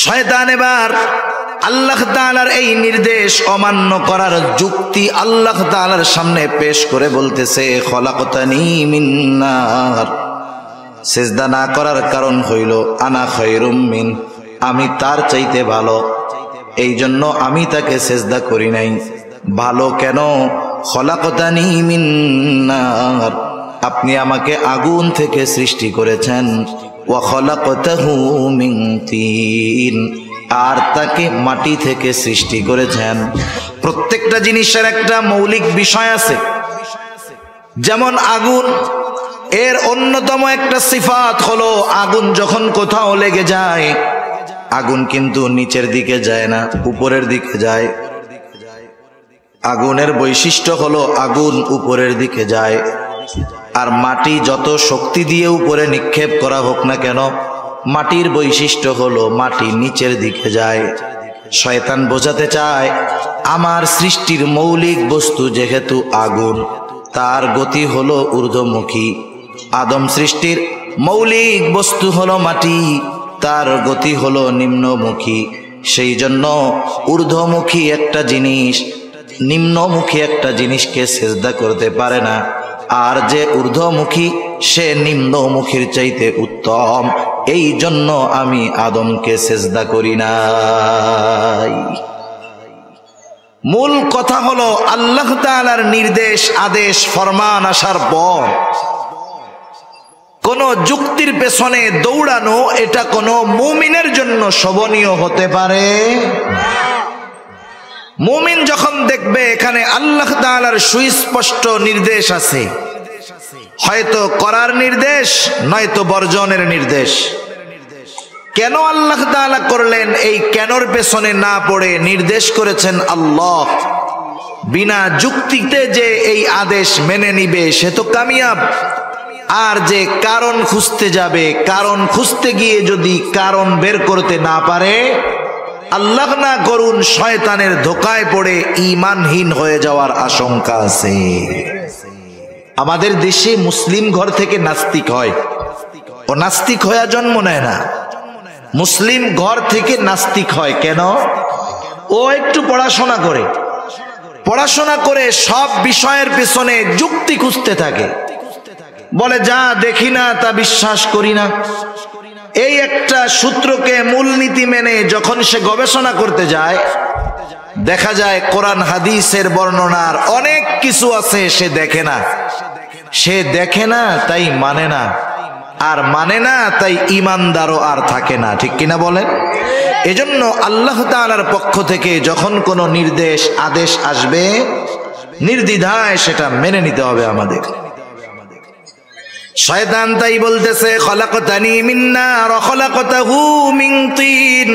শয়তান এবার আল্লাহ তাআলার এই নির্দেশ অমান্য করার যুক্তি আল্লাহ তাআলার সামনে পেশ করে বলতেছে, খলাকতানি মিন নার, সিজদা না করার কারণ হইল আনা খায়রুম মিন, আমি তার চাইতে ভালো, এই জন্য আমি তাকে সিজদা করি নাই। ভালো কেন? খলাকতানি মিন নার, আপনি আমাকে আগুন থেকে সৃষ্টি করেছেন, ওয়া খলাকতাহু মিন তিন, আর তাকে মাটি থেকে সৃষ্টি করেছেন। প্রত্যেকটা জিনিসের একটা মৌলিক বিষয় আছে। যেমন আগুন, এর অন্যতম একটা সিফাত হলো আগুন যখন কোথাও লেগে যায়, আগুন কিন্তু নিচের দিকে যায় না, উপরের দিকে যায়। আগুনের বৈশিষ্ট্য হলো আগুন উপরের দিকে যায়। আর মাটি যত শক্তি দিয়ে উপরে নিক্ষেপ করা হোক না কেন, মাটির বৈশিষ্ট্য হলো মাটি নিচের দিকে যায়। শয়তান বোঝাতে চায় আমার সৃষ্টির মৌলিক বস্তু যেহেতু আগুন, তার গতি হলো ঊর্ধ্বমুখী। আদম সৃষ্টির মৌলিক বস্তু হলো মাটি, তার গতি হলো নিম্নমুখী। সেই জন্য ঊর্ধ্বমুখী একটা জিনিস নিম্নমুখী একটা জিনিসকে সিজদা করতে পারে না, আর যে ঊর্ধ্বমুখী সে নিম্নমুখীর চাইতে উত্তম। এই জন্য আমি আদমকে সিজদা করি নাই। মূল কথা হলো আল্লাহ তাআলার নির্দেশ, আদেশ, ফরমান আসার পর কোন যুক্তির পেছনে দৌড়ানো, এটা কোন মুমিনের জন্য শোভনীয় হতে পারে। মুমিন যখন দেখবে এখানে আল্লাহ তাআলার সুস্পষ্ট নির্দেশ আছে, হয়তো করার নির্দেশ নয়তো বর্জনের নির্দেশ, কেন আল্লাহ তাআলা করলেন এই কেনর পেছনে না পড়ে নির্দেশ করেছেন আল্লাহ। বিনা যুক্তিতে যে এই আদেশ মেনে নিবে সে তো কামিয়াব। আর যে কারণ খুঁজতে যাবে, কারণ খুঁজতে গিয়ে যদি কারণ বের করতে না পারে, আল্লাহ না করুন শয়তানের ধোকায় পড়ে ঈমানহীন হয়ে যাওয়ার আশঙ্কা আছে। আমাদের দেশে মুসলিম ঘর থেকে নাস্তিক হয়, ও নাস্তিক হয়ে জন্ম নেয় না। মুসলিম ঘর থেকে নাস্তিক হয় কেন? ও একটু পড়াশোনা করে, পড়াশোনা করে সব বিষয়ের পেছনে যুক্তি খুঁজতে থাকে, বলে যা দেখি না তা বিশ্বাস করি না। এই একটা সূত্রকে মূলনীতি মেনে যখন সে গবেষণা করতে যায়, দেখা যায় কোরআন হাদিসের বর্ণনার অনেক কিছু আছে সে দেখে না। সে দেখে না তাই মানে না, আর মানে না তাই ঈমানদারও আর থাকে না। ঠিক কিনা বলেন? এজন্য আল্লাহ তাআলার পক্ষ থেকে যখন কোনো নির্দেশ, আদেশ আসবে, নির্দ্বিধায় সেটা মেনে নিতে হবে আমাদের। শয়তান তাই বলতেছে, খলাকতানি মিন নার ওয়া খলাকতাহু মিন তিন,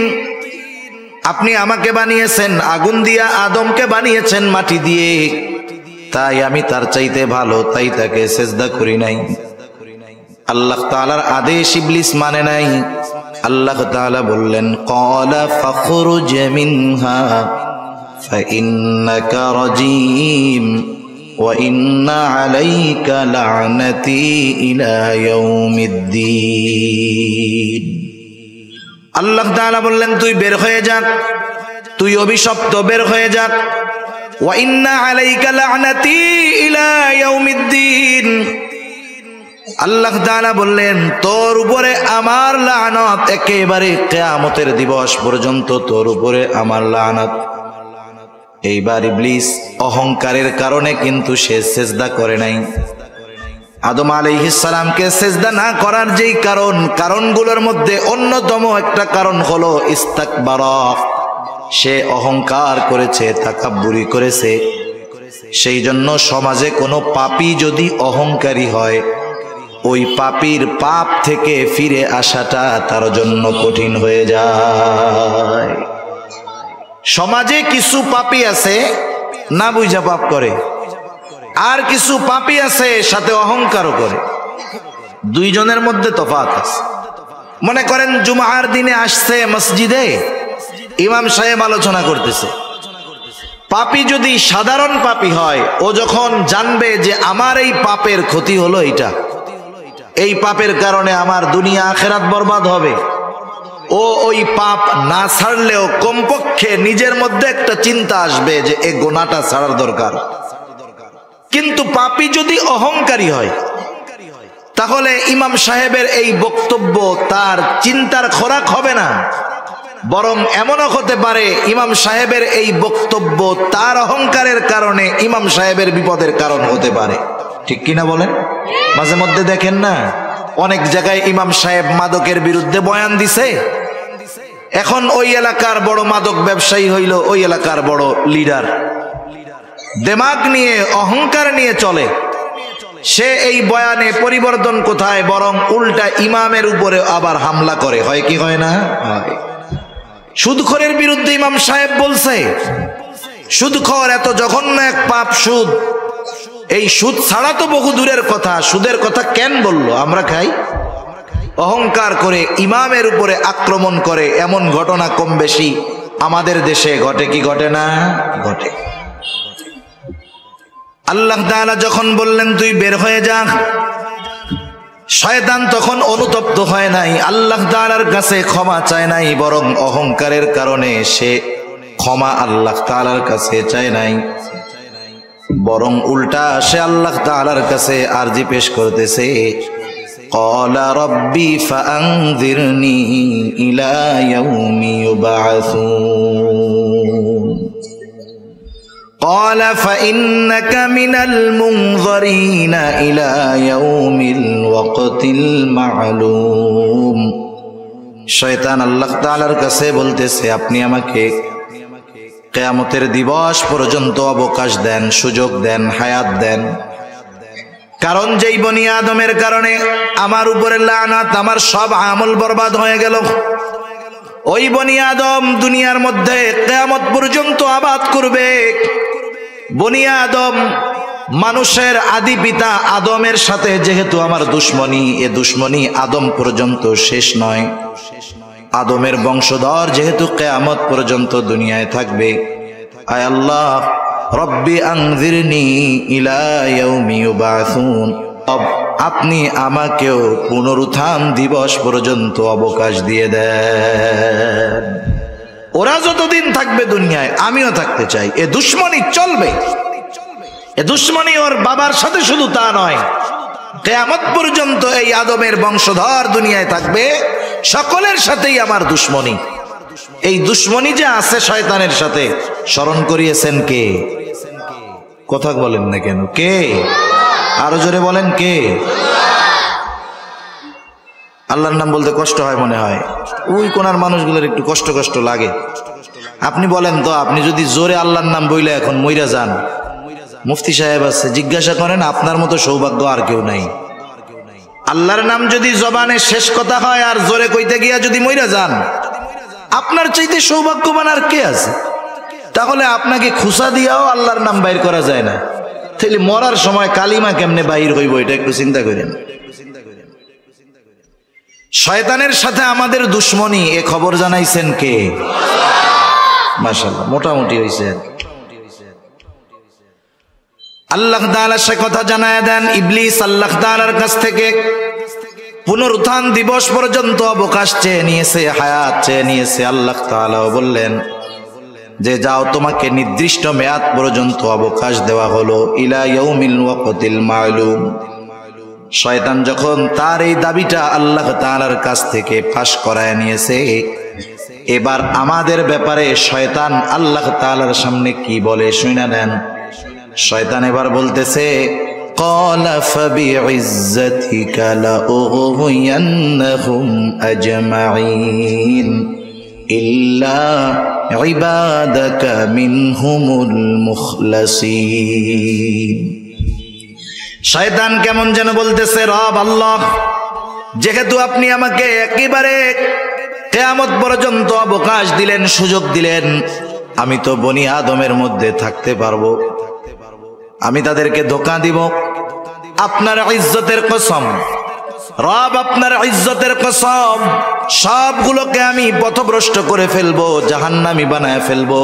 আপনি আমাকে বানিয়েছেন আগুন দিয়া, আদমকে বানিয়েছেন মাটি দিয়ে, তাই আমি তার চাইতে ভালো, তাই তাকে সিজদা করি নাই। আল্লাহ তাআলার আদেশ ইবলিস মানে নাই। আল্লাহ তাআলা বললেন, ক্বালা ফাখরুজ মিনহা ফাইন্নাকা রাজিম ওয়া ইন্না আলাইকা লা'নাতি ইলা ইয়াউমিদ্দিন। আল্লাহ তাআলা বললেন, তুই বের হয়ে যা, তুই অভিশপ্ত, বের হয়ে যা। ওয়া ইন্না আলাইকা লা'নাতি ইলা ইয়াউমিদ্দিন। আল্লাহ তাআলা বললেন, তোর উপরে আমার লানত একেবারে কিয়ামতের দিবস পর্যন্ত, তোর উপরে আমার লানত। এইবার ইবলিস অহংকারের কারণে কিন্তু সে সিজদা করে নাই। আদম আলাইহিস সালামকে সিজদা না করার যেই কারণগুলোর মধ্যে অন্যতম একটা কারণ হলো ইস্তাকবারা, সে অহংকার করেছে, তাকাব্বুরি করেছে। সেই জন্য সমাজে কোনো পাপী যদি অহংকারী হয়, ওই পাপীর পাপ থেকে ফিরে আসাটা তার জন্য কঠিন হয়ে যায়। সমাজে কিছু পাপী আছে না বুঝা পাপ করে, আর কিছু পাপী আছে সাথে অহংকারও করে। দুইজনের মধ্যে তফাৎ আছে। মনে করেন জুমার দিনে আসছে মসজিদে, ইমাম সাহেব আলোচনা করতেছে। পাপী যদি সাধারণ পাপী হয়, ও যখন জানবে যে আমার এই পাপের ক্ষতি হলো এইটা, এই পাপের কারণে আমার দুনিয়া আখিরাত বরবাদ হবে, ও ওই পাপ না ছাড়লেও কমপক্ষে নিজের মধ্যে একটা চিন্তা আসবে যে এই গুনাহটা ছাড়ার দরকার। কিন্তু পাপী যদি অহংকারী হয়, তাহলে ইমাম সাহেবের এই বক্তব্য তার চিন্তার খোরাক হবে না, বরং এমনও হতে পারে ইমাম সাহেবের এই বক্তব্য তার অহংকারের কারণে ইমাম সাহেবের বিপদের কারণ হতে পারে। ঠিক কিনা বলেন? মাঝে মধ্যে দেখেন না, অনেক জায়গায় ইমাম সাহেব মাদকের বিরুদ্ধে বয়ান দিছে, এখন ওই এলাকার বড় মাদক ব্যবসায়ী হইল ওই এলাকার বড় লিডার, দিমাগ নিয়ে অহংকার নিয়ে চলে, সে এই বয়ানে পরিবর্তন কোথায়, বরং উল্টা ইমামের উপরে আবার হামলা করে। হয় কি হয় না? হয়। সুদখোরের বিরুদ্ধে ইমাম সাহেব বলছে, সুদখোর এত জঘন্য এক পাপ সুদ, এই সুদ ছাড়া তো বহু দূরের কথা, সুদের কথা কেন বললো? আমরা খাই। অহংকার করে ইমামের উপরে আক্রমণ করে, এমন ঘটনা কম বেশি আমাদের দেশে ঘটে কি ঘটে না? ঘটে। আল্লাহ তাআলা যখন বললেন তুই বের হয়ে যা, শয়তান তখন অনুতপ্ত হয় নাই, আল্লাহ তাআলার কাছে ক্ষমা চায় নাই, বরং অহংকারের কারণে সে ক্ষমা আল্লাহ তাআলার কাছে চায় নাই, বরং উল্টা সে আল্লাহ তাআলার কাছে আরজি পেশ করতেছে, ক্বালা রাব্বি ফাআনযিরনি ইলা ইয়াউমি ইউবআসুন قال فإنك من المنظرين إلى يوم الوقت المعلوم। শয়তান আল্লাহ তাআলার কাছে বলতেছে, আপনি আমাকে কিয়ামতের দিবস পর্যন্ত অবকাশ দেন, সুযোগ দেন, হায়াত দেন, কারণ যেই বনি আদমের কারণে আমার উপরে লানাত, আমার সব আমল বরবাদ হয়ে গেল, ওই বনি আদম দুনিয়ার মধ্যে কিয়ামত পর্যন্ত আবাদ করবে। বনি আদম মানুষের আদি পিতা আদমের সাথে যেহেতু আমার দুশ্মনী, এ দুশ্মনী আদম পর্যন্ত শেষ নয়, আদমের বংশধর যেহেতু কিয়ামত পর্যন্ত দুনিয়ায় থাকবে। আয় আল্লাহ রব্বি আনযিরনি ইলা ইয়াউমি ইউবআসুন, আপনি আমাকেও পুনরুত্থান দিবস পর্যন্ত অবকাশ দিয়ে দেন। ওরা যতদিন থাকবে দুনিয়ায় আমিও থাকতে চাই, এ দুশ্মনী চলবে। এ দুশ্মনী ওর বাবার সাথে শুধু তা নয়, কিয়ামত পর্যন্ত এই আদমের বংশধর দুনিয়ায় থাকবে, সকলের সাথেই আমার দুশ্মনী। এই দুশ্মনী যে আছে শয়তানের সাথে, স্মরণ করিয়েছেন কে? কথা বলেন না কেন? কে? আরো জোরে বলেন কে? আল্লাহর নাম বলতে কষ্ট হয় মনে হয়, ওই কোনার মানুষগুলোর একটু কষ্ট কষ্ট লাগে। আপনি বলেন তো, আপনি যদি জোরে আল্লাহর নাম বইলে এখন মইরা যান, মুফতি সাহেব আছে, জিজ্ঞাসা করেন আপনার মতো সৌভাগ্য আর কেউ নাই। আল্লাহর নাম যদি জবানে শেষ কথা হয় আর জোরে কইতে গিয়া যদি মইরা যান, আপনার চাইতে সৌভাগ্যবান আর কে আছে? তাহলে আপনাকে খুসা দিয়াও আল্লাহর নাম বাইর করা যায় না, তাহলে মরার সময় কালিমা কেমনে বাইর হইব? এটা একটু চিন্তা করেন। শয়তানের সাথে আমাদের দুশ্মনী, এ খবর জানাইছেন কে? মাশাআল্লাহ, মোটামুটি হইছে। আল্লাহ তাআলা সে কথা জানায় দেন, ইবলিস আল্লাহ তাআলার কাছ থেকে পুনরুত্থান দিবস পর্যন্ত অবকাশ চেয়ে নিয়েছে, হায়াত চেয়ে নিয়েছে। আল্লাহ তাআলাও বললেন যে যাও, তোমাকে নির্দিষ্ট মেয়াদ পর্যন্ত অবকাশ দেওয়া হলো, ইলা ইয়াউমিল ওয়াক্তিল মা'লুম। শয়তান যখন তার এই দাবিটা আল্লাহ তাআলার কাছ থেকে ফাঁস করায় নিয়েছে, এবার আমাদের ব্যাপারে শয়তান আল্লাহ তাআলার সামনে কি বলে শুনে নেন। শয়তান এবার বলতেছে, ক্বালা ফাবিইজ্জাতিকা লাউগওয়িয়ান্নাহুম আজমাঈন ইল্লা ইবাদাকা মিনহুমুল মুখলাসিন। শয়তান কেমন যেন বলতেছে, রব আল্লাহ, যেহেতু আপনি আমাকে একেবারে কিয়ামত পর্যন্ত অবকাশ দিলেন, সুযোগ দিলেন, আমি তো বনি আদমের মধ্যে থাকতে পারবো, আমি তাদেরকে ধোঁকা দিব। আপনার ইজ্জতের কসম রব, আপনার ইজ্জতের কসম, সবগুলোকে আমি পথভ্রষ্ট করে ফেলবো, জাহান্নামী বানায় ফেলবো।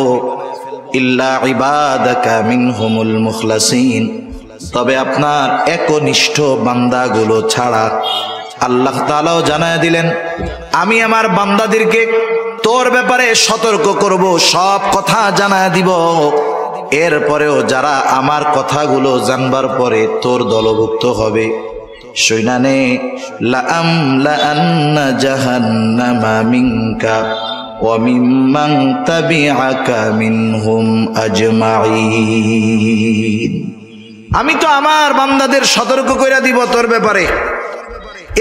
ইল্লা ইবাদাকা মিনহুমুল মুখলাসিন, তবে আপনার একনিষ্ঠ বান্দাগুলো ছাড়া, আল্লাহ তাআলাও জানায় দিলেন, আমি আমার বান্দাদেরকে তোর ব্যাপারে সতর্ক করব, সব কথা জানায় দিব। এরপরেও যারা আমার কথাগুলো জানবার পরে তোর দলভুক্ত হবে, শুনানে লাআমলাআন্না জাহান্নামা মিনকা ওয়া মিম্মান তাবিআকা মিনহুম আজমাইন। আমি তো আমার বান্দাদের সতর্ক কইরা দিব তোর ব্যাপারে,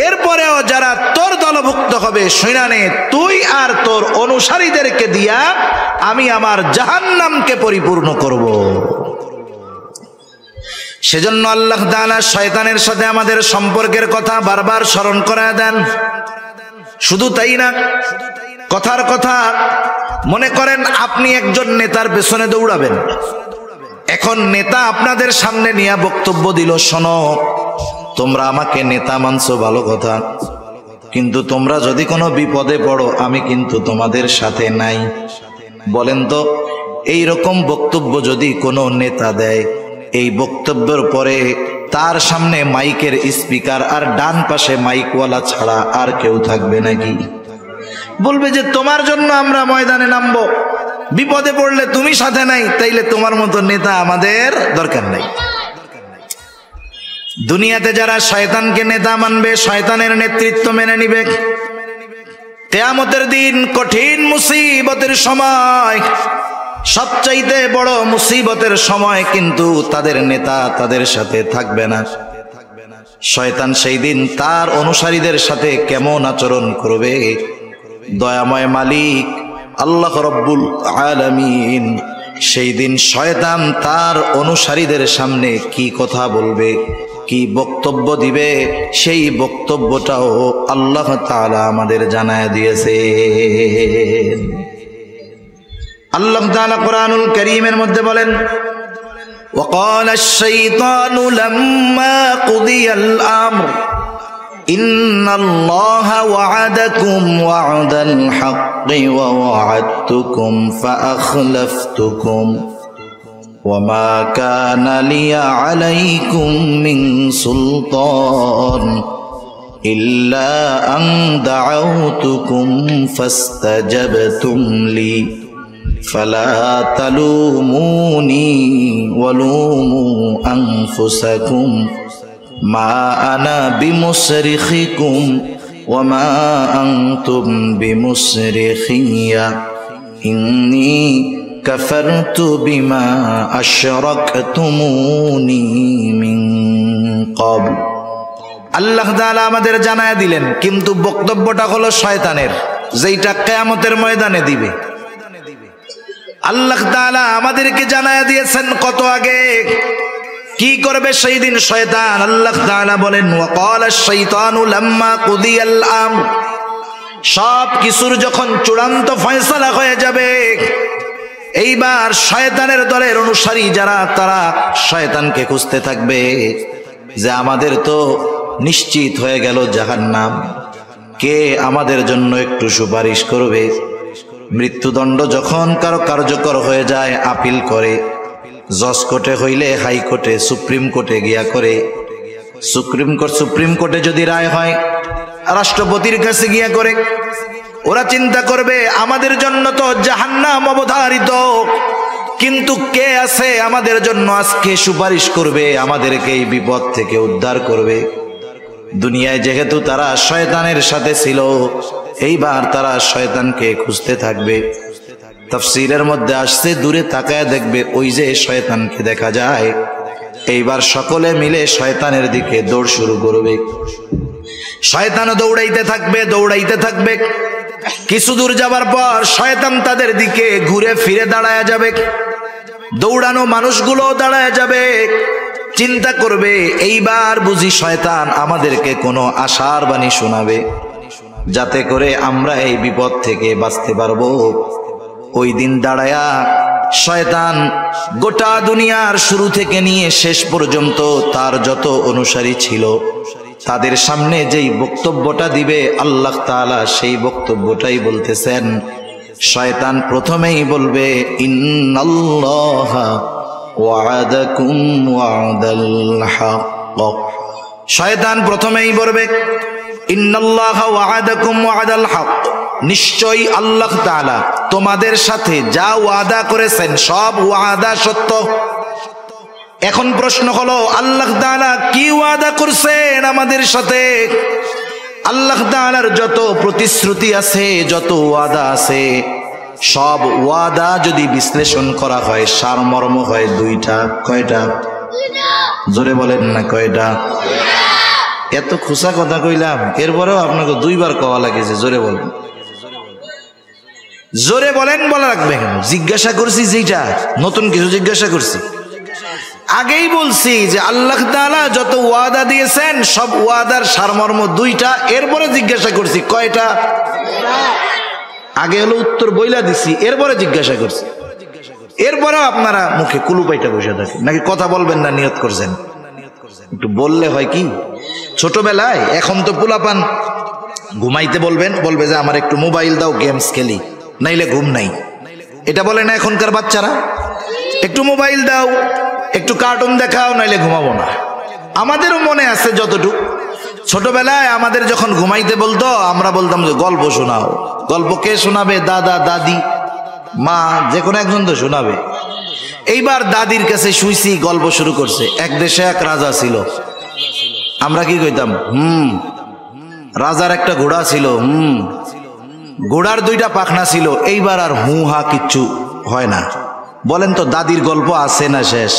এরপরেও যারা তোর দলভুক্ত হবে, শুনানে তুই আর তোর অনুসারীদেরকে দিয়া আমি আমার জাহান্নামকে পরিপূর্ণ করব। সেজন্য আল্লাহ তাআলা শয়তানের সাথে আমাদের সম্পর্কের কথা বারবার স্মরণ করায় দেন। শুধু তাই না, কথার কথা মনে করেন আপনি একজন নেতার পেছনে দৌড়াবেন। এখন নেতা আপনাদের সামনে নিয়ে বক্তব্য দিল, শোনো তোমরা আমাকে নেতা মানছো ভালো কথা, কিন্তু তোমরা যদি কোনো বিপদে পড়ো আমি কিন্তু তোমাদের সাথে নাই। বলেন তো, এই রকম বক্তব্য যদি কোনো নেতা দেয়, এই বক্তব্যের পরে তার সামনে মাইকের স্পিকার আর ডান পাশে মাইকওয়ালা ছাড়া আর কেউ থাকবে নাকি? বলবে যে তোমার জন্য আমরা ময়দানে নামবো, বিপদে পড়লে তুমি সাথে নাই, তাইলে তোমার মতো নেতা আমাদের দরকার নাই। দুনিয়াতে যারা শয়তানকে নেতা মানবে, শয়তানের নেতৃত্ব মেনে নিবে, কিয়ামতের দিন কঠিন মুসিবতের সময়, সবচাইতে বড় মুসিবতের সময় কিন্তু তাদের নেতা তাদের সাথে থাকবে না। শয়তান সেই দিন তার অনুসারীদের সাথে কেমন আচরণ করবে, দয়াময় মালিক আল্লাহ রব্বুল আলামিন সেই দিন শয়তান তার অনুসারীদের সামনে কি কথা বলবে, কি বক্তব্য দিবে, সেই বক্তব্যটাও আল্লাহ তাআলা আমাদের জানায় দিয়েছে। আল্লাহ তাআলা কোরআনুল কারীমের মধ্যে বলেন, وقال الشيطان لما قضي الأمر إن الله وعدكم وعد الحق ووعدتكم فأخلفتكم وما كان لي عليكم من سلطان إلا أن دعوتكم فاستجبتم لي فلا تلوموني ولوموا أنفسكم ما أنا بمصرخكم وما أنتم بمصرخي إني كفرت بما أشركتموني من قبل। আল্লাহ তাআলা আমাদের জানায় দিলেন, কিন্তু বক্তব্যটা হলো শয়তানের, যেটা কিয়ামতের ময়দানে দিবে। আল্লাহ তাআলা আমাদেরকে জানায় দিয়েছেন কত আগে কি করবে সেই দিন শয়তান। আল্লাহ তাআলা বলেন, ওয়াকালা আশ-শাইতানু লাম্মা কুদিয়াল আমর, সব কিছুর যখন চূড়ান্ত ফয়সালা হয়ে যাবে, এইবার শয়তানের দলের অনুসারী যারা, তারা শয়তানকে খুঁজতে থাকবে যে আমাদের তো নিশ্চিত হয়ে গেল জাহান্নাম, কে আমাদের জন্য একটু সুপারিশ করবে। মৃত্যুদণ্ড যখন কারো কার্যকর হয়ে যায়, আপিল করে, জজ কোর্টে হইলে হাইকোর্টে, সুপ্রিম কোর্টে গিয়া করে, সুপ্রিম কোর্টে যদি রায় হয় রাষ্ট্রপতির কাছে গিয়া করে। ওরা চিন্তা করবে আমাদের জন্য তো জাহান্নাম অবধারিত, কিন্তু কে আছে আমাদের জন্য আজকে সুপারিশ করবে, আমাদেরকে এই বিপদ থেকে উদ্ধার করবে। দুনিয়ায় যেহেতু তারা শয়তানের সাথে ছিল, এইবার তারা শয়তানকে খুঁজতে থাকবে। তাফসীরের মধ্যে আসছে, দূরে তাকায় দেখবে ওই যে শয়তানকে দেখা যায়, এইবার সকলে মিলে শয়তানের দিকে দৌড় শুরু করবে। শয়তানও দৌড়াইতে থাকবে, দৌড়াইতে থাকবে। কিছু দূর যাবার পর শয়তান তাদের দিকে ঘুরে ফিরে দাঁড়ায় যাবে, দৌড়ানো মানুষগুলো দাঁড়ায় যাবে, চিন্তা করবে এইবার বুঝি শয়তান আমাদেরকে কোনো আশার বাণী শোনাবে, যাতে করে আমরা এই বিপদ থেকে বাঁচতে পারবো। ওই দিন দাঁড়ায়া শয়তান গোটা দুনিয়ার শুরু থেকে নিয়ে শেষ পর্যন্ত তার যত অনুসারী ছিল, তাদের সামনে যেই বক্তব্যটা দিবে আল্লাহ তাআলা সেই বক্তব্যটাই বলতেছেন। শয়তান প্রথমেই বলবে, ইন্নাল্লাহা ওয়া'আদাকুম ওয়া'দাল হক। শয়তান প্রথমেই বলবে, ইন্নাল্লাহা ওয়া'আদাকুম ওয়া'দাল হক, নিশ্চয়ই আল্লাহ তাআলা তোমাদের সাথে যা ওয়াদা করেছেন সব ওয়াদা সত্য। এখন প্রশ্ন হলো, আল্লাহ তাআলা কি ওয়াদা করছেন আমাদের সাথে? আল্লাহ তাআলার যত প্রতিশ্রুতি আছে, যত ওয়াদা আছে, সব ওয়াদা যদি বিশ্লেষণ করা হয় সারমর্ম হয় দুইটা। কয়টা? জোরে বলেন না কয়টা? এত খুশা কথা কইলাম, এরপরেও আপনাকে দুইবার কওয়া লাগেছে। জোরে বলেন, জোরে বলেন, বলা রাখবে কেন? জিজ্ঞাসা করছি যেটা, নতুন কিছু জিজ্ঞাসা করছি? আগেই বলছি যে আল্লাহ তাআলা যত ওয়াদা দিয়েছেন সব ওয়াদার সারমর্ম দুইটা। এরপরে জিজ্ঞাসা করছি কয়টা? আগে হলো উত্তর বইলা দিছি, এরপরে জিজ্ঞাসা করছি। এরপরেও আপনারা মুখে কুলুপাইটা বসে থাকেন, নাকি কথা বলবেন না নিয়ত করছেন? একটু বললে হয় কি, ছোটবেলায়, এখন তো পোলাপান ঘুমাইতে বলবেন, বলবে যে আমার একটু মোবাইল দাও, গেমস খেলি, নাইলে ঘুম নাই। এটা বলে না এখনকার বাচ্চারা? একটু মোবাইল দাও, একটু কার্টুন দেখাও, নাইলে ঘুমাবো না। আমাদেরও মনে আছে যতটুকু, ছোটবেলায় আমাদের যখন ঘুমাইতে বলতো আমরা বলতাম যে গল্প শোনাও। গল্প কে শোনাবে? দাদা, দাদি, মা, যে কোনো একজন তো শোনাবে। এইবার দাদির কাছে শুইছি, গল্প শুরু করছে। এক দেশে এক রাজা ছিল। আমরা কি কইতাম? রাজার একটা ঘোড়া ছিল, ঘোড়ার দুইটা পাখনা ছিল। এইবার আর হু হা কিচ্ছু হয় না। বলেন তো দাদির গল্প আছে না শেষ?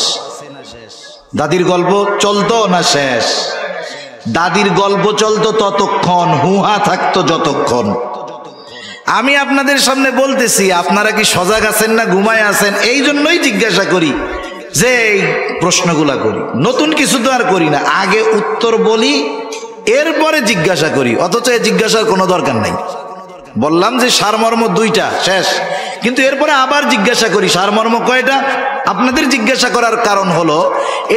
দাদির গল্প চলতো না শেষ? দাদির গল্প চলতো ততক্ষণ, হুহা থাকতো যতক্ষণ। আমি আপনাদের সামনে বলতেছি, আপনারা কি সজাগ আছেন না ঘুমায় আছেন? এই জন্যই জিজ্ঞাসা করি, যে এই প্রশ্নগুলা করি। নতুন কিছু তো আর করি না, আগে উত্তর বলি এরপরে জিজ্ঞাসা করি। অথচ এই জিজ্ঞাসার কোনো দরকার নাই। বললাম যে সারমর্ম দুইটা, শেষ। কিন্তু এরপরে আবার জিজ্ঞাসা করি সারমর্ম কয়টা? আপনাদের জিজ্ঞাসা করার কারণ হলো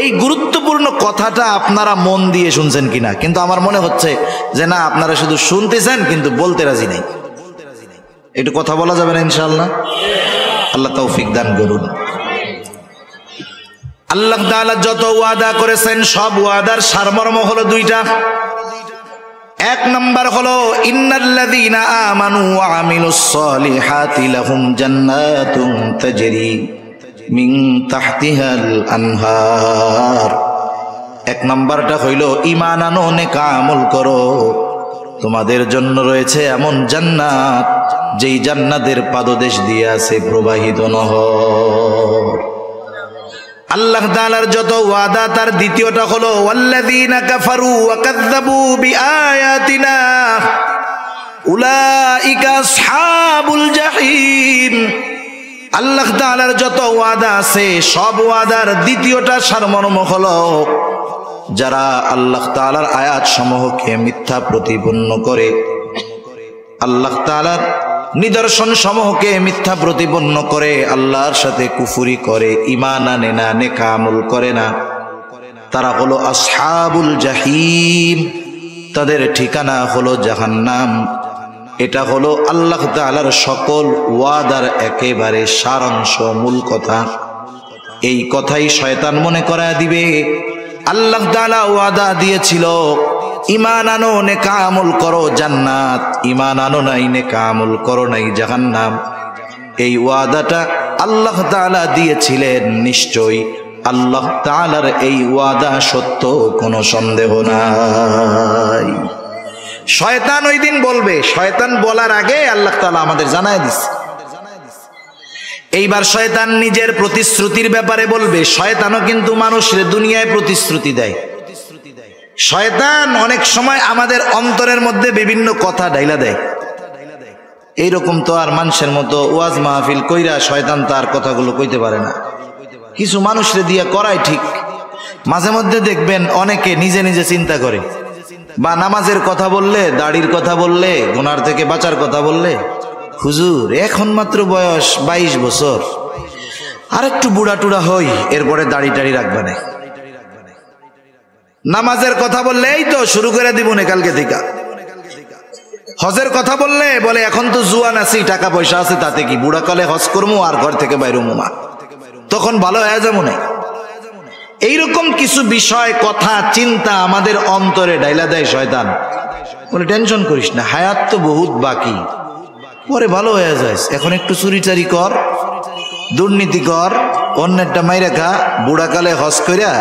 এই গুরুত্বপূর্ণ কথাটা আপনারা মন দিয়ে শুনছেন কিনা। কিন্তু আমার মনে হচ্ছে যে না, আপনারা শুধু শুনতেছেন কিন্তু বলতে রাজি নাই। একটু কথা বলা যাবে না ইনশাআল্লাহ? আল্লাহ তৌফিক দান করুন। আল্লাহ তাআলা যত ওয়াদা করেছেন সব ওয়াদার সারমর্ম হলো দুইটা। এক নাম্বার হলো ইন্নাল্লাযীনা আমানু ওয়া আমিলুস সলিহাতি লাহুম জান্নাতুন তাজরি মিন তাহতিহাল আনহার। এক নাম্বারটা হইল ঈমান আনো, নেক আমল করো, তোমাদের জন্য রয়েছে এমন জান্নাত যেই জান্নাতের পাদদেশ দিয়ে আছে প্রবাহিত নহর। আল্লাহ তাআলার যত ওয়াদা তার দ্বিতীয়টা হলো ওয়াল্লাযীনা কাফারু ওয়া কাযযাবু বিআয়াতিনা উলাইকা আসহাবুল জাহিম। আল্লাহ তাআলার যত ওয়াদা আছে সব ওয়াদার দ্বিতীয়টা সারমর্ম হলো যারা আল্লাহ তাআলার আয়াত সমূহকে মিথ্যা প্রতিপন্ন করে, আল্লাহ তাআলার নিদর্শন সমূহকে মিথ্যা প্রতিপন্ন করে, আল্লাহর সাথে কুফরি করে, ঈমান আনে না, নেক আমল করে না, তারা হলো আসহাবুল জাহিম। তাদের ঠিকানা হলো জাহান্নাম। এটা হলো আল্লাহ তাআলার সকল ওয়াদার একেবারে সারাংশ, মূল কথা। এই কথাই শয়তান মনে করায় দিবে আল্লাহ তাআলা ওয়াদা দিয়েছিল ঈমান আনো, নেক আমল করো, জান্নাত। ঈমান আনো নাই, নেক আমল করো নাই, জাহান্নাম। এই ওয়াদাটা আল্লাহ তাআলা দিয়েছিলেন, নিশ্চয়ই আল্লাহ তাআলার এই ওয়াদা সত্য, কোনো সন্দেহ নাই। শয়তান ওই দিন বলবে, শয়তান বলার আগে আল্লাহ তাআলা আমাদের জানায় দিচ্ছে। এইবার শয়তান নিজের প্রতিশ্রুতির ব্যাপারে বলবে। শয়তানও কিন্তু মানুষের দুনিয়ায় প্রতিশ্রুতি দেয়। শয়তান অনেক সময় আমাদের অন্তরের মধ্যে বিভিন্ন কথা ডাইলা দেয়। এইরকম তো আর মানুষের মতো ওয়াজ মাহফিল কইরা শয়তান তার কথাগুলো কইতে পারে না। কিছু মানুষরে দিয়া করায় ঠিক। মাঝে মধ্যে দেখবেন অনেকে নিজে নিজে চিন্তা করে, বা নামাজের কথা বললে, দাড়ির কথা বললে, গুনার থেকে বাঁচার কথা বললে, হুজুর এখন মাত্র বয়স 22 বছর, আর একটু বুড়া টুড়া হই, এরপরে দাড়ি টাড়ি রাখবে না। নামাজের কথা বললে এই তো শুরু করে দিব না কালকে থেকে। হজের কথা বললে বলে এখন তো জুয়ান আছি, টাকা পয়সা আছে, তাতে কি, বুড়া কালে হজ করবো আর ঘর থেকে বাইরে মুমা, তখন ভালো হয়ে যাবো না। এইরকম কিছু বিষয়, কথা, চিন্তা আমাদের অন্তরে ডাইলা দেয় শয়তান। বলে টেনশন করিস না, হায়াত তো বহুত বাকি, পরে ভালো হয়ে যায়, এখন একটু চুরিচারি কর, দুর্নীতি কর, অন্যেরটা মাইরা খা, বুড়াকালে হজ কইরা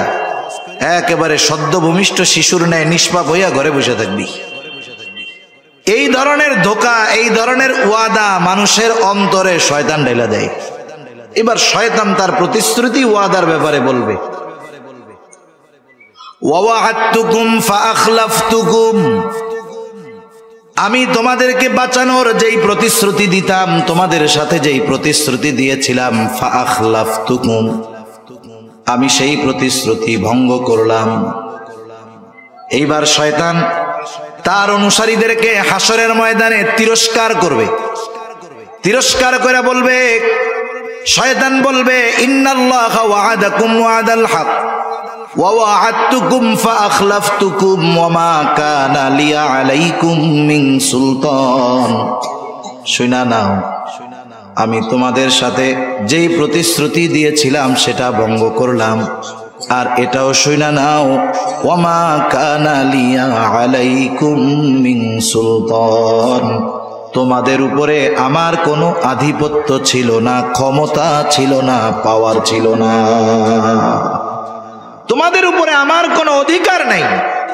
একেবারে সদ্য ভূমিষ্ঠ শিশুর ন্যায় নিষ্পাপ হইয়া ঘরে বসে থাকবি। এই ধরনের ধোঁকা, এই ধরনের ওয়াদা মানুষের অন্তরে শয়তান ঢেলা দেয়। এবার শয়তান তার প্রতিশ্রুতি ওয়াদার ব্যাপারে বলবে, ওয়াওয়া'আদতুকুম ফাআখলাফতুকুম, আমি তোমাদেরকে বাঁচানোর যেই প্রতিশ্রুতি দিতাম, তোমাদের সাথে যেই প্রতিশ্রুতি দিয়েছিলাম, ফাআখলাফতুকুম, আমি সেই প্রতিশ্রুতি ভঙ্গ করলাম। এইবার শয়তান তার অনুসারীদেরকে হাসরের ময়দানে তিরস্কার করবে, তিরস্কার করে বলবে, শয়তান বলবে, ইন্নাল্লাহা ওয়া'আদাকুম ওয়া'দাল হক ওয়া ওয়া'আদতুকুম ফাআখলাফতুকুম ওয়া মা কানা লিয়া আলাইকুম মিন সুলতান। শুনা নাও, আমি তোমাদের সাথে যেই প্রতিশ্রুতি দিয়েছিলাম সেটা ভঙ্গ করলাম, আর এটাও শুনা নাও, ওয়া মা কানা লিয়া আলাইকুম মিন সুলতান, তোমাদের উপরে আমার কোনো আধিপত্য ছিল না, ক্ষমতা ছিল না, পাওয়ার ছিল না, তোমাদের উপরে আমার কোনো অধিকার নাই,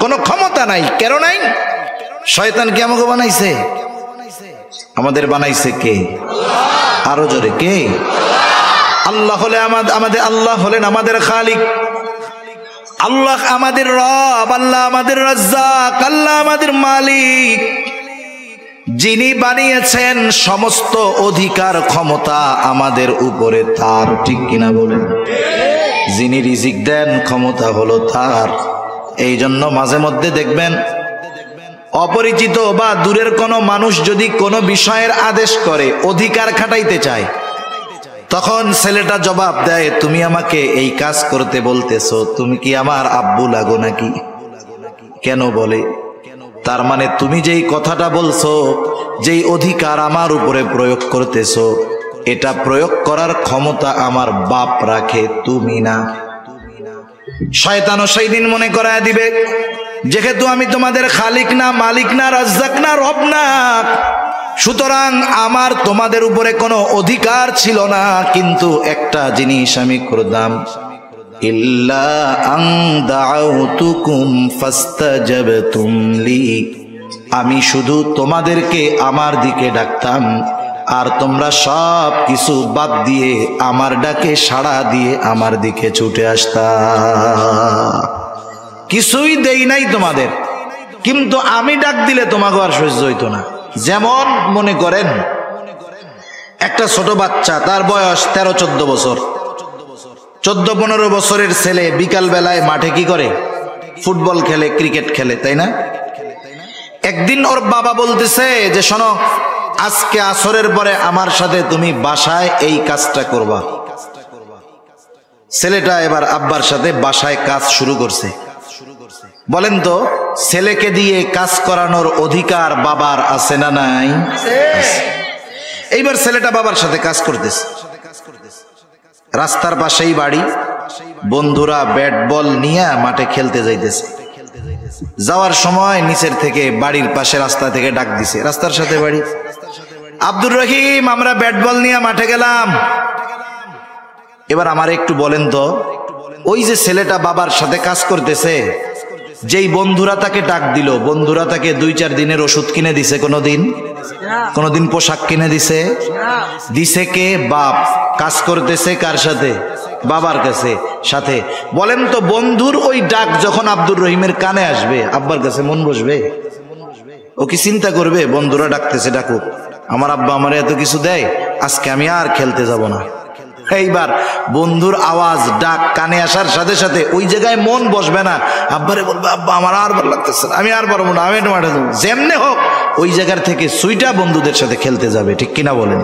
কোনো ক্ষমতা নাই। কেন নাই? শয়তান কি আমাকে বানাইছে? আমাদের বানাইছে কে? আরো জোরে, কে? আল্লাহ হলে আমাদের, আল্লাহ হলেন আমাদের খালিক, আল্লাহ আমাদের রব, আল্লাহ আমাদের রাজ্জাক, আল্লাহ আমাদের মালিক। যিনি বানিয়েছেন, সমস্ত অধিকার ক্ষমতা আমাদের উপরে তার, ঠিক কিনা বলেন? যিনি রিজিক দেন, ক্ষমতা হলো তার। এই জন্য মাঝে মধ্যে দেখবেন অপরিচিত বা দূরের কোনো মানুষ যদি কোনো বিষয়ের আদেশ করে, অধিকার খাটাইতে চায়, তখন ছেলেটা জবাব দেয়, তুমি আমাকে এই কাজ করতে বলতেছো, তুমি কি আমার আব্বু লাগো নাকি? কেন বলে? তার মানে তুমি যেই কথাটা বলছো, যেই অধিকার আমার উপরে প্রয়োগ করতেছো, এটা প্রয়োগ করার ক্ষমতা আমার বাপ রাখে, তুমি না। শয়তানও সেই দিন মনে করায় দিবে, যেহেতু আমি তোমাদের খালিক না, মালিক না, রাজ্জাক না, রব না, সুতরাং আমার তোমাদের উপরে কোনো অধিকার ছিল না, কিন্তু একটা জিনিস আমি করতাম, ইল্লা আন দাআউতুকুম ফাস্তাজাবতুম লি, আমি শুধু তোমাদেরকে আমার দিকে ডাকতাম, আর তোমরা সব কিছু বাদ দিয়ে আমার ডাকে সাড়া দিয়ে আমার দিকে ছুটে আসতা। কিছুই দেই নাই তোমাদের, কিন্তু আমি ডাক দিলে তোমাকে আর সহ্য হইতো না। যেমন মনে করেন একটা ছোট বাচ্চা, তার বয়স 13-14 বছর, 14-15 বছরের ছেলে বিকাল বেলায় মাঠে কি করে? ফুটবল খেলে, ক্রিকেট খেলে, তাই না? একদিন ওর বাবা বলতেছে যে, শোনো, আজকে আসরের পরে আমার সাথে তুমি বাসায় এই কাজটা করবা। ছেলেটা এবার আব্বার সাথে বাসায় কাজ শুরু করছে। বলেন তো, ছেলেকে দিয়ে কাজ করানোর অধিকার বাবার আছে না নাই? এইবার ছেলেটা বাবার সাথে কাজ করতেছে। রাস্তার পাশেই বাড়ি, বন্ধুরা ব্যাট বল নিয়ে মাঠে খেলতে যাইতেছে। যাওয়ার সময় নিচের থেকে, বাড়ির পাশে রাস্তা থেকে ডাক দিছে, রাস্তার সাথে বাড়ি, আব্দুর রহিম, আমরা ব্যাট বল নিয়ে মাঠে গেলাম। এবার আমার একটু বলেন তো, ওই যে ছেলেটা বাবার সাথে কাজ করতেছে, যেই বন্ধুরা তাকে ডাক দিল, বন্ধুরা তাকে 2-4 দিনের ওষুধ কিনে দিছে? কোনোদিন পোশাক কিনে দিছে? দিছে কে? বাপ। কাজ করতেছে কার সাথে? বাবার কাছে, সাথে। বলেন তো, বন্ধুর ওই ডাক যখন আব্দুর রহিমের কানে আসবে, আব্বার কাছে মন বসবে? ও কি চিন্তা করবে, বন্ধুরা ডাকতেছে, ডাকুক, আমার আব্বা আমার এত কিছু দেয়, আজকে আমি আর খেলতে যাব না? এইবার বন্ধুর আওয়াজ, ডাক কানে আসার সাথে সাথে ওই জায়গায় মন বসবে না, আব্বারে বলবে, আব্বা আমার আর ভালো লাগতেছে, আমি আর পারবো না, আমি একটু মাঠে যাবো। যেমনে হোক ওই জায়গার থেকে সুইটা বন্ধুদের সাথে খেলতে যাবে, ঠিক কিনা বলেন?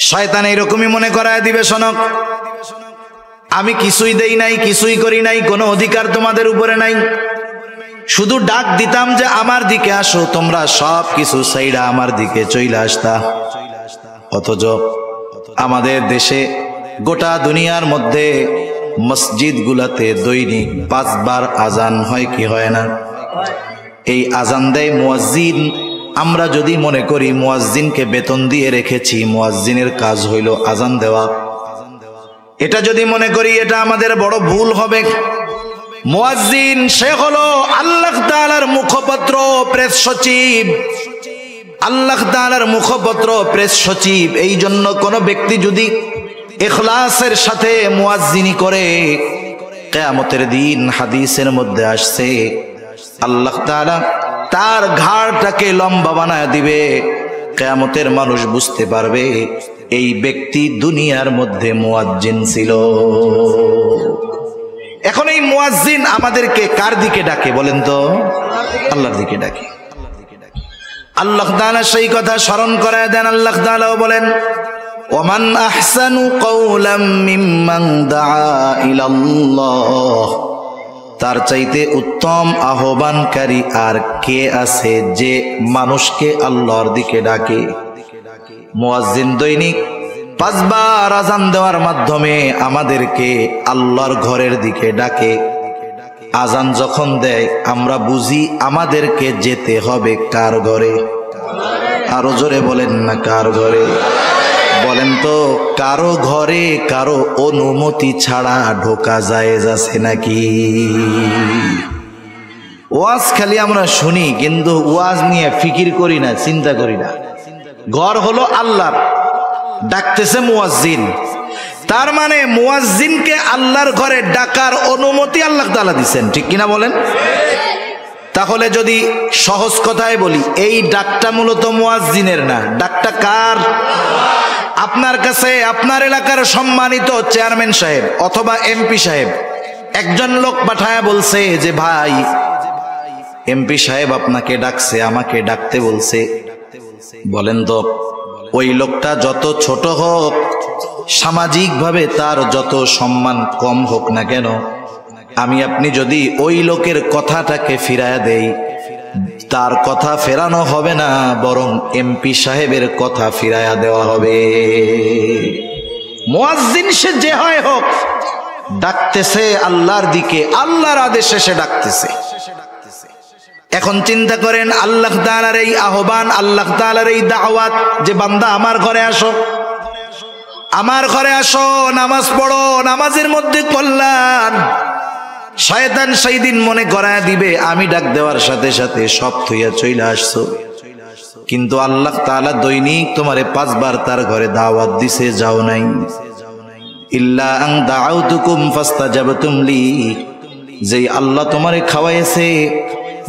শয়তান এইরকমই মনে করায় দিবে, শোনক, আমি কিছুই দেই নাই, কিছুই করি নাই, কোনো অধিকার তোমাদের উপরে নাই, শুধু ডাক দিতাম যে আমার দিকে আসো, তোমরা সব কিছু সাইডা আমার দিকে চইলা আসতা। অথচ আমাদের দেশে, গোটা দুনিয়ার মধ্যে মসজিদ গুলাতে দৈনিক 5 বার আজান হয় কি হয় না? এই আজান দেয় মুয়াজ্জিন। আমরা যদি মনে করি মুয়াজ্জিনকে বেতন দিয়ে রেখেছি, মুয়াজ্জিনের কাজ হইল আজান দেওয়া, এটা যদি মনে করি এটা আমাদের বড় ভুল হবে। মুয়াজ্জিন সে হলো আল্লাহ তাআলার মুখপত্র, প্রেস সচিব। আল্লাহ তাআলার মুখপত্র, প্রেস সচিব। এই জন্য কোন ব্যক্তি যদি ইখলাসের সাথে মুয়াজ্জিনি করে, কিয়ামতের দিন হাদিসের মধ্যে আসছে আল্লাহ তাআলা তার ঘাড়টাকে লম্বা বানায় দিবে। কিয়ামতের মানুষ বুঝতে পারবে এই ব্যক্তি দুনিয়ার মধ্যে মুয়াজ্জিন ছিল। এখন এই মুয়াজ্জিন আমাদেরকে কার দিকে ডাকে বলেন তো? আল্লাহর দিকে ডাকে। আল্লাহ তাআলা সেই কথা স্মরণ করায় দেন। আল্লাহ তাআলা বলেন, ওমান আহসানু কওলাম মিম্মান দাআ ইলাল্লাহ, তার চাইতে উত্তম আহ্বানকারী আর কে আছে যে মানুষকে আল্লাহর দিকে ডাকে? মুয়াজ্জিন দৈনিক 5 বার আজান দেওয়ার মাধ্যমে আমাদেরকে আল্লাহর ঘরের দিকে ডাকে। আজান যখন দেয় আমরা বুঝি আমাদেরকে যেতে হবে কার ঘরে? আরো জোরে বলেন না, কার ঘরে? বলেন তো, কারো ঘরে কারো অনুমতি ছাড়া ঢোকা জায়েজ আছে নাকি? ওয়াজ খালি আমরা শুনি, কিন্তু ওয়াজ নিয়ে ফিকির করি না, চিন্তা করি না। ঘর হলো আল্লাহর, ডাকতেছে মুয়াজ্জিন, তার মানে মুয়াজ্জিনকে আল্লাহর ঘরে ডাকার অনুমতি আল্লাহ তাআলা দিবেন, ঠিক কিনা বলেন? তাহলে যদি সহজ কথায় বলি, এই ডাকটা মূলত মুয়াজ্জিনের না, ডাকটা কার? আপনার কাছে আপনার এলাকার সম্মানিত চেয়ারম্যান সাহেব অথবা এমপি সাহেব একজন লোক পাঠায় বলছে যে ভাই এমপি সাহেব আপনাকে ডাকছে, আমাকে ডাকতে বলছে। বলেন তো, ওই লোকটা যত ছোট হোক, সামাজিকভাবে তার যত সম্মান কম হোক না কেন, আমি আপনি যদি ওই লোকের কথাটাকে ফিরায়া দেই, তার কথা ফেরানো হবে না, বরং এমপি সাহেবের কথা ফিরায়া দেওয়া হবে। মুয়াজ্জিন সে যে হয় হোক, ডাকতেছে আল্লাহর দিকে, আল্লাহর আদেশে সে ডাকতেছে। এখন চিন্তা করেন, আল্লাহ তাআলার এই আহ্বান, আল্লাহ তাআলার এই দাওয়াত যে বান্দা আমার ঘরে আসো, আমার ঘরে আসো, নামাজ পড়ো, নামাজের মধ্যে কল্যাণ। শয়তান সেই দিন মনে করায় দিবে আমি ডাক দেওয়ার সাথে সাথে সব থইয়া চইলা আসছো, কিন্তু আল্লাহ তাআলা দৈনিক তোমারে 5 বার তার ঘরে দাওয়াত দিছে, যাও নাই। ইল্লা আন দাউতুকুম ফাস্তাজাবতুম লি, যেই আল্লাহ তোমারে খাওয়াইছে,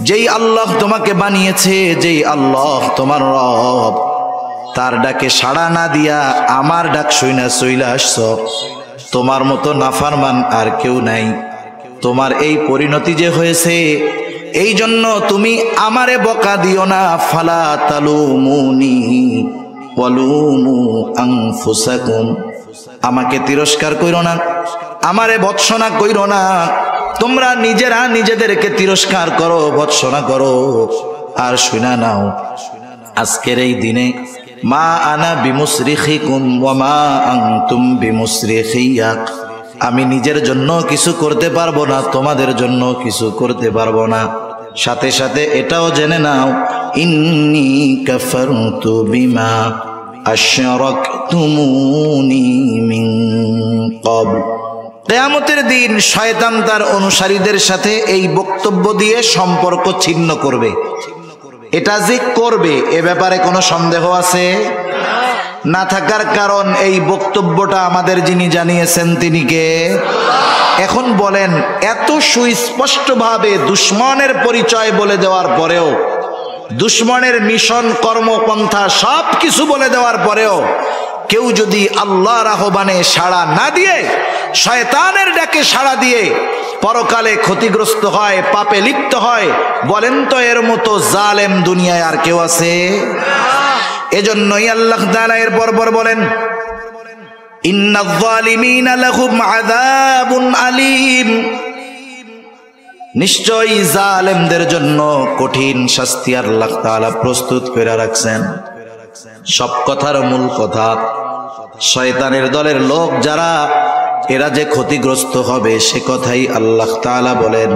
যেই আল্লাহ তোমাকে বানিয়েছে, যেই আল্লাহ তোমার রব, তার ডাকে সাড়া না দিয়া আমার ডাক শুইনা চইলা আসছো, তোমার মতো নাফরমান আর কেউ নাই। তোমার এই পরিণতি যে হয়েছে, এই জন্য তুমি আমারে বকা দিও না। ফালা তালুমুনি ওয়ালুমু আনফুসাকুম, আমাকে তিরস্কার কইরো না, আমারে ভৎসনা কইরো না। তোমরা নিজেরা নিজেদেরকে তিরস্কার করো, ভৎসনা করো। আর শুনা নাও, আজকের এই দিনে মা আনা বিমুসরিখিকুম ওয়া মা আনতুম বিমুসরিখিয়া, আমি নিজের জন্য কিছু করতে পারবো না, তোমাদের জন্য কিছু করতে পারবো না। সাথে সাথে এটাও জেনে নাও, ইন্নী কাফারতু বিমা আশরাকতুমুনি মিন ক্বাবল। কিয়ামতের দিন শয়তান তার অনুসারীদের সাথে এই বক্তব্য দিয়ে সম্পর্ক ছিন্ন করবে। এটা যে করবে, এ ব্যাপারে কোনো সন্দেহ আছে? না থাকার কারণ এই বক্তব্যটা আমাদের যিনি জানিয়েছেন তিনি কে? এখন বলেন, এত সুস্পষ্টভাবে দুশমনের পরিচয় বলে দেওয়ার পরেও, দুশমনের মিশন, কর্মপন্থা সব কিছু বলে দেওয়ার পরেও কেউ যদি আল্লাহর আহ্বানে সাড়া না দিয়ে, শয়তানের ডাকে সাড়া দিয়ে পরকালে ক্ষতিগ্রস্ত হয়, পাপে লিপ্ত হয়, বলেন তো এর মতো জালেম দুনিয়ায় আর কেউ আছে? এজন্যই আল্লাহ তাআলা এর পরপর বলেন, ইন্নায যালিমিনা লাহুম আযাবুন আলীম, নিশ্চয়ই জালেমদের জন্য কঠিন শাস্তি আল্লাহ তাআলা প্রস্তুত করে রাখছেন। সব কথার মূল কথা, শয়তানের দলের লোক যারা, এরা যে ক্ষতিগ্রস্ত হবে সে কথাই আল্লাহ তাআলা বলেন,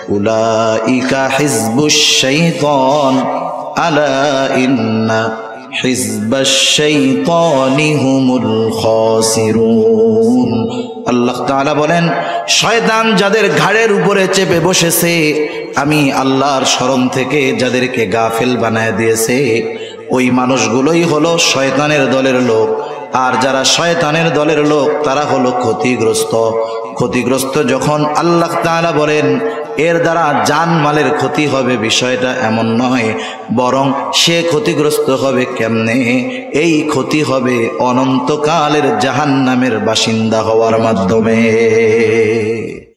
উলাইকা হিজবুশ শাইতান আলা ইন্না হিজবাশ শাইতানি হুমুল খাসিরুন। আল্লাহ তাআলা বলেন, শয়তান যাদের ঘাড়ের উপরে চেপে বসেছে, আমি আল্লাহর স্মরণ থেকে যাদেরকে গাফেল বানায় দিয়েছে, ওই মানুষগুলোই হলো শয়তানের দলের লোক। আর যারা শয়তানের দলের লোক তারা হলো ক্ষতিগ্রস্ত। ক্ষতিগ্রস্ত যখন আল্লাহ তাআলা বলেন এর দ্বারা জানমালের ক্ষতি হবে, বিষয়টা এমন নয়, বরং সে ক্ষতিগ্রস্ত হবে কেমনে? এই ক্ষতি হবে অনন্তকালের জাহান্নামের বাসিন্দা হওয়ার মাধ্যমে।